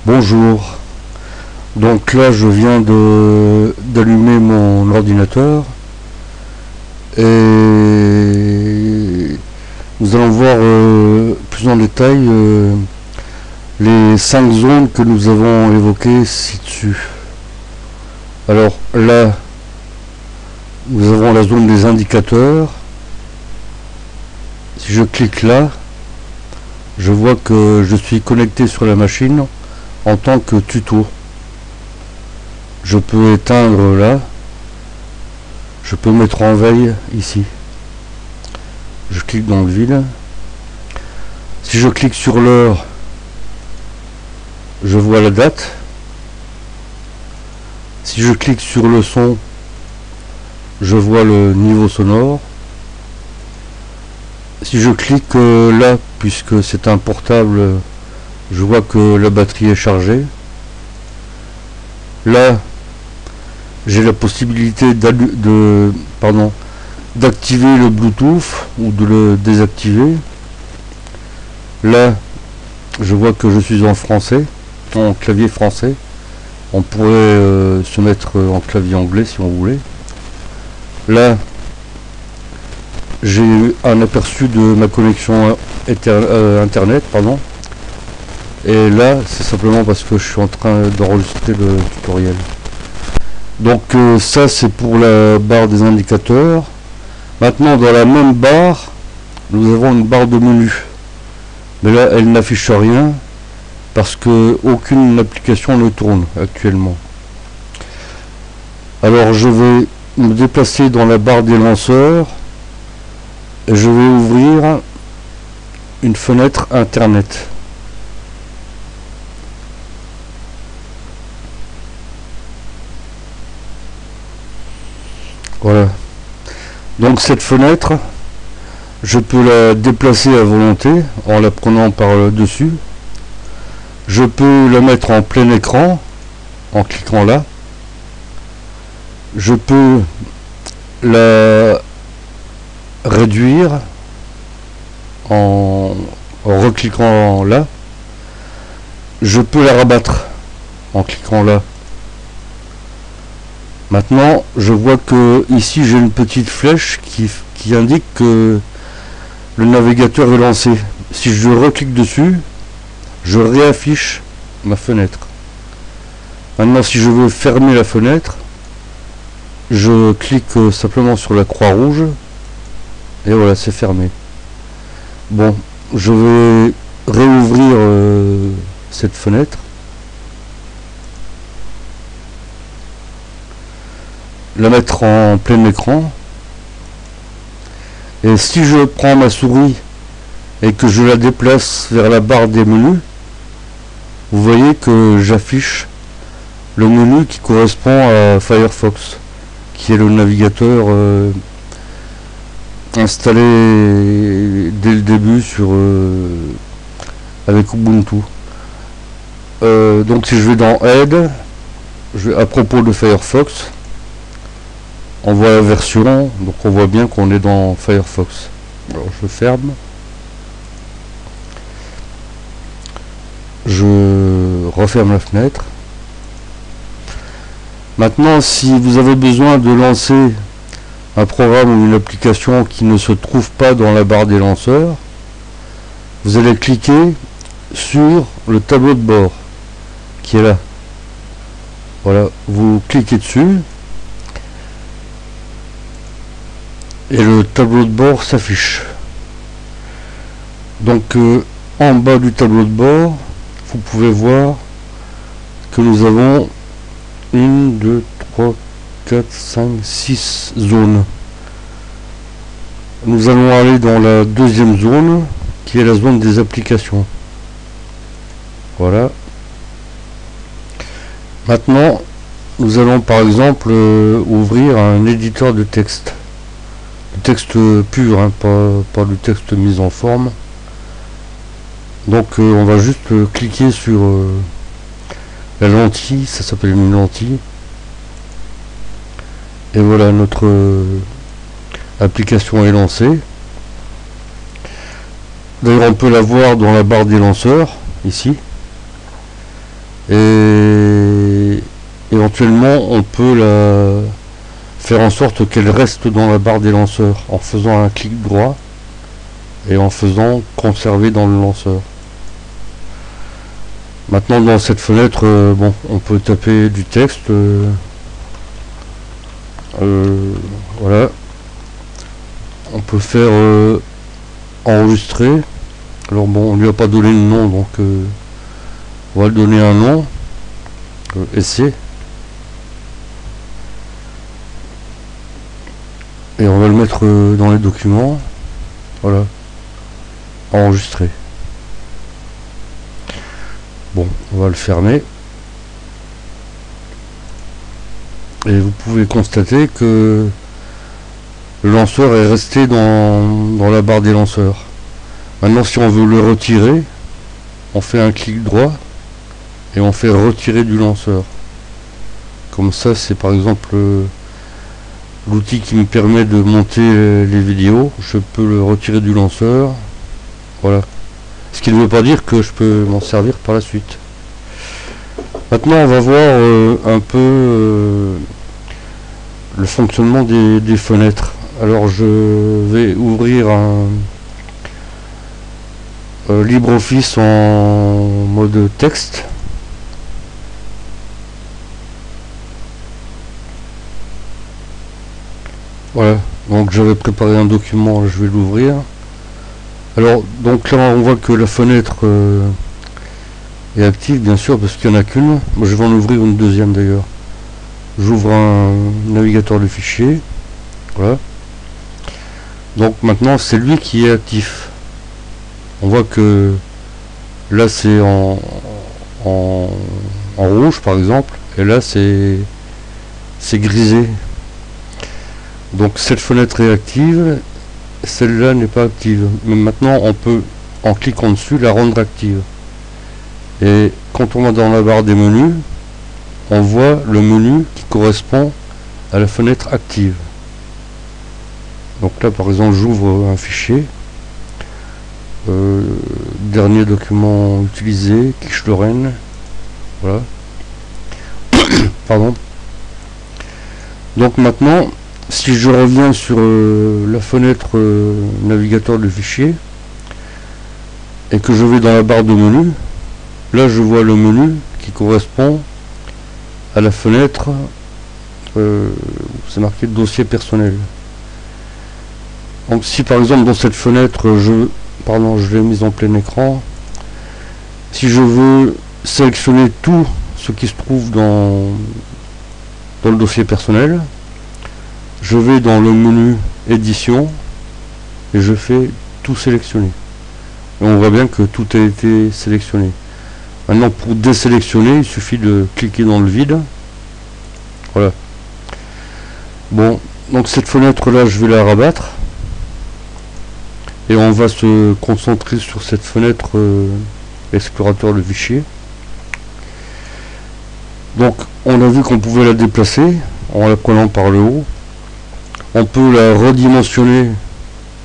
Bonjour. Donc là je viens d'allumer mon ordinateur et nous allons voir plus en détail les 5 zones que nous avons évoquées ci-dessus. Alors là nous avons la zone des indicateurs. Si je clique là, je vois que je suis connecté sur la machine en tant que tuto. Je peux éteindre là. Je peux mettre en veille ici. Je clique dans le vide. Si je clique sur l'heure, je vois la date. Si je clique sur le son, je vois le niveau sonore. Si je clique là, puisque c'est un portable, je vois que la batterie est chargée. Là, j'ai la possibilité d'activer le Bluetooth ou de le désactiver. Là, je vois que je suis en français, en clavier français. On pourrait se mettre en clavier anglais si on voulait. Là, j'ai un aperçu de ma connexion internet, pardon. Et là, c'est simplement parce que je suis en train d'enregistrer le tutoriel. Donc ça, c'est pour la barre des indicateurs. Maintenant, dans la même barre, nous avons une barre de menu. Mais là, elle n'affiche rien parce que aucune application ne tourne actuellement. Alors, je vais me déplacer dans la barre des lanceurs. Et je vais ouvrir une fenêtre internet. Voilà. Donc cette fenêtre, je peux la déplacer à volonté en la prenant par le dessus. Je peux la mettre en plein écran en cliquant là. Je peux la réduire en recliquant là. Je peux la rabattre en cliquant là. Maintenant, je vois que ici j'ai une petite flèche qui indique que le navigateur est lancé. Si je reclique dessus, je réaffiche ma fenêtre. Maintenant, si je veux fermer la fenêtre, je clique simplement sur la croix rouge et voilà, c'est fermé. Bon, je vais réouvrir cette fenêtre. La mettre en plein écran. Et si je prends ma souris et que je la déplace vers la barre des menus, vous voyez que j'affiche le menu qui correspond à Firefox, qui est le navigateur installé dès le début avec Ubuntu. Donc si je vais dans Aide, à propos de Firefox, on voit la version, donc on voit bien qu'on est dans Firefox. Alors je ferme. Je referme la fenêtre. Maintenant, si vous avez besoin de lancer un programme ou une application qui ne se trouve pas dans la barre des lanceurs, vous allez cliquer sur le tableau de bord qui est là. Voilà, vous cliquez dessus et le tableau de bord s'affiche. Donc en bas du tableau de bord, vous pouvez voir que nous avons 1, 2, 3, 4, 5, 6 zones. Nous allons aller dans la deuxième zone qui est la zone des applications. Voilà. Maintenant, nous allons par exemple ouvrir un éditeur de texte. Le texte pur, hein, pas du texte mis en forme. Donc on va juste cliquer sur la lentille, ça s'appelle une lentille. Et voilà, notre application est lancée. D'ailleurs on peut la voir dans la barre des lanceurs, ici. Et éventuellement on peut la faire en sorte qu'elle reste dans la barre des lanceurs en faisant un clic droit et en faisant conserver dans le lanceur. Maintenant dans cette fenêtre, bon, on peut taper du texte, voilà. On peut faire enregistrer. Alors bon, on lui a pas donné de nom, donc on va lui donner un nom, essai. Et on va le mettre dans les documents. Voilà. Enregistrer. Bon, on va le fermer. Et vous pouvez constater que le lanceur est resté dans la barre des lanceurs. Maintenant, si on veut le retirer, on fait un clic droit et on fait retirer du lanceur. Comme ça, c'est par exemple l'outil qui me permet de monter les vidéos. Je peux le retirer du lanceur. Voilà. Ce qui ne veut pas dire que je peux m'en servir par la suite. Maintenant, on va voir un peu le fonctionnement des fenêtres. Alors, je vais ouvrir un LibreOffice en mode texte. Voilà, donc j'avais préparé un document, je vais l'ouvrir. Alors, donc là on voit que la fenêtre est active, bien sûr, parce qu'il n'y en a qu'une. Moi je vais en ouvrir une deuxième d'ailleurs. J'ouvre un navigateur de fichiers. Voilà. Donc maintenant c'est lui qui est actif. On voit que là c'est en rouge par exemple, et là c'est grisé. Donc cette fenêtre est active, celle-là n'est pas active. Mais maintenant on peut, en cliquant dessus, la rendre active. Et quand on va dans la barre des menus, on voit le menu qui correspond à la fenêtre active. Donc là par exemple j'ouvre un fichier. Dernier document utilisé, Quiche-Lorraine. Voilà. Pardon. Donc maintenant, si je reviens sur la fenêtre navigateur de fichiers et que je vais dans la barre de menu, là je vois le menu qui correspond à la fenêtre, c'est marqué dossier personnel. Donc si par exemple dans cette fenêtre je l'ai mise en plein écran, si je veux sélectionner tout ce qui se trouve dans le dossier personnel, je vais dans le menu édition et je fais tout sélectionner. Et on voit bien que tout a été sélectionné. Maintenant pour désélectionner, il suffit de cliquer dans le vide. Voilà. Bon, donc cette fenêtre là je vais la rabattre. Et on va se concentrer sur cette fenêtre explorateur de fichiers. Donc on a vu qu'on pouvait la déplacer en la prenant par le haut. On peut la redimensionner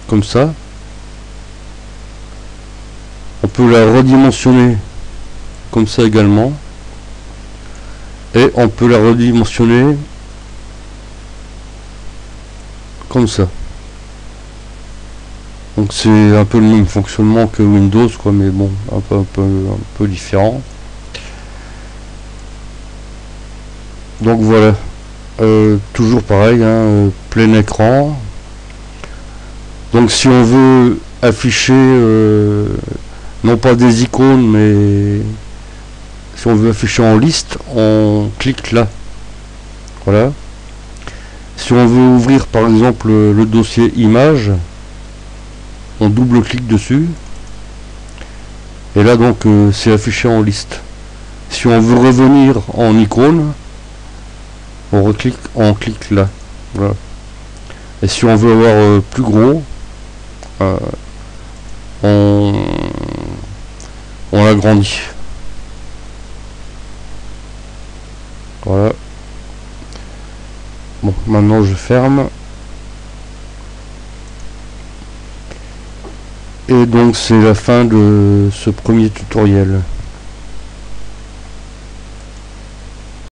comme ça. On peut la redimensionner comme ça également. Et on peut la redimensionner comme ça. Donc c'est un peu le même fonctionnement que Windows, quoi, mais bon, un peu différent. Donc voilà, toujours pareil, hein, plein écran. Donc si on veut afficher non pas des icônes, mais si on veut afficher en liste, on clique là. Voilà. Si on veut ouvrir par exemple le dossier images, on double-clique dessus et là donc c'est affiché en liste. Si on veut revenir en icône, on clique là. Voilà. Et si on veut avoir plus gros, on l'agrandit. Voilà. Bon, maintenant je ferme. Et donc c'est la fin de ce premier tutoriel.